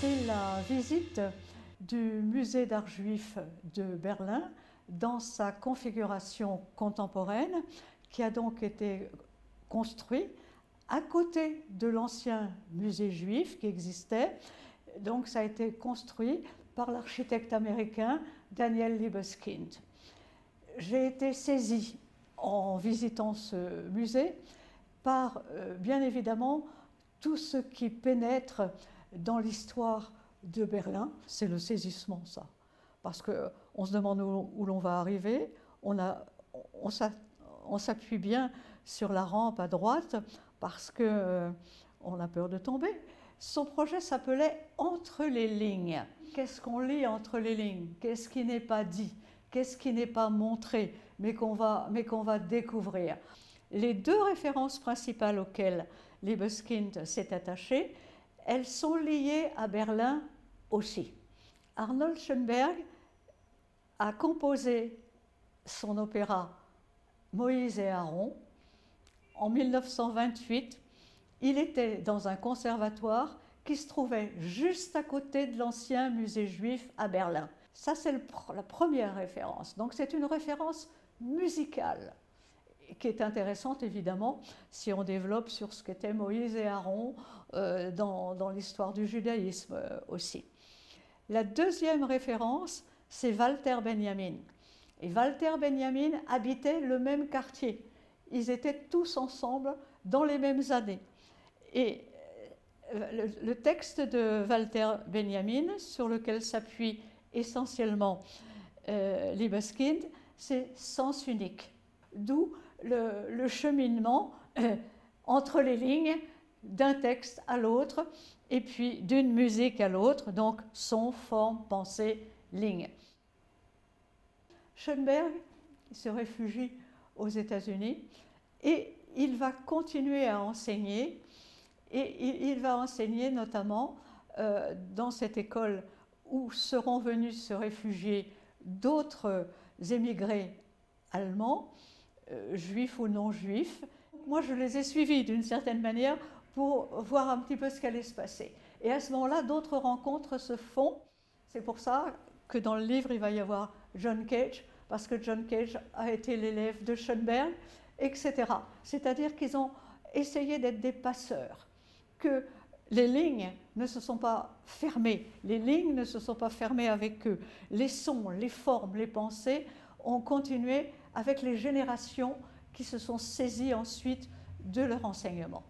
c'est la visite du musée d'art juif de Berlin dans sa configuration contemporaine, qui a donc été construit à côté de l'ancien musée juif qui existait. Donc ça a été construit par l'architecte américain Daniel Libeskind. J'ai été saisie en visitant ce musée par, bien évidemment, tout ce qui pénètre dans l'histoire de Berlin. C'est le saisissement, ça. Parce qu'on se demande où l'on va arriver. On s'appuie bien sur la rampe à droite parce qu'on a peur de tomber. Son projet s'appelait « Entre les lignes ». Qu'est-ce qu'on lit entre les lignes? Qu'est-ce qui n'est pas dit? Qu'est-ce qui n'est pas montré, mais qu'on va découvrir? Les deux références principales auxquelles Libeskind s'est attaché, elles sont liées à Berlin aussi. Arnold Schönberg a composé son opéra Moïse et Aaron en 1928. Il était dans un conservatoire qui se trouvait juste à côté de l'ancien musée juif à Berlin. Ça, c'est la première référence. Donc c'est une référence musicale qui est intéressante, évidemment, si on développe sur ce qu'étaient Moïse et Aaron dans l'histoire du judaïsme aussi. La deuxième référence, c'est Walter Benjamin. Et Walter Benjamin habitait le même quartier. Ils étaient tous ensemble dans les mêmes années. Et le texte de Walter Benjamin, sur lequel s'appuie essentiellement Libeskind, c'est sens unique. D'où le cheminement entre les lignes d'un texte à l'autre et puis d'une musique à l'autre, donc son, forme, pensée, ligne. Schönberg se réfugie aux États-Unis et il va continuer à enseigner, et il va enseigner notamment dans cette école où seront venus se réfugier d'autres émigrés allemands, juifs ou non juifs. Moi, je les ai suivis d'une certaine manière pour voir un petit peu ce qu'allait se passer. Et à ce moment-là, d'autres rencontres se font. C'est pour ça que dans le livre, il va y avoir John Cage, parce que John Cage a été l'élève de Schönberg, etc. C'est-à-dire qu'ils ont essayé d'être des passeurs, que les lignes ne se sont pas fermées, les lignes ne se sont pas fermées avec eux. Les sons, les formes, les pensées ont continué avec les générations qui se sont saisies ensuite de leur enseignement.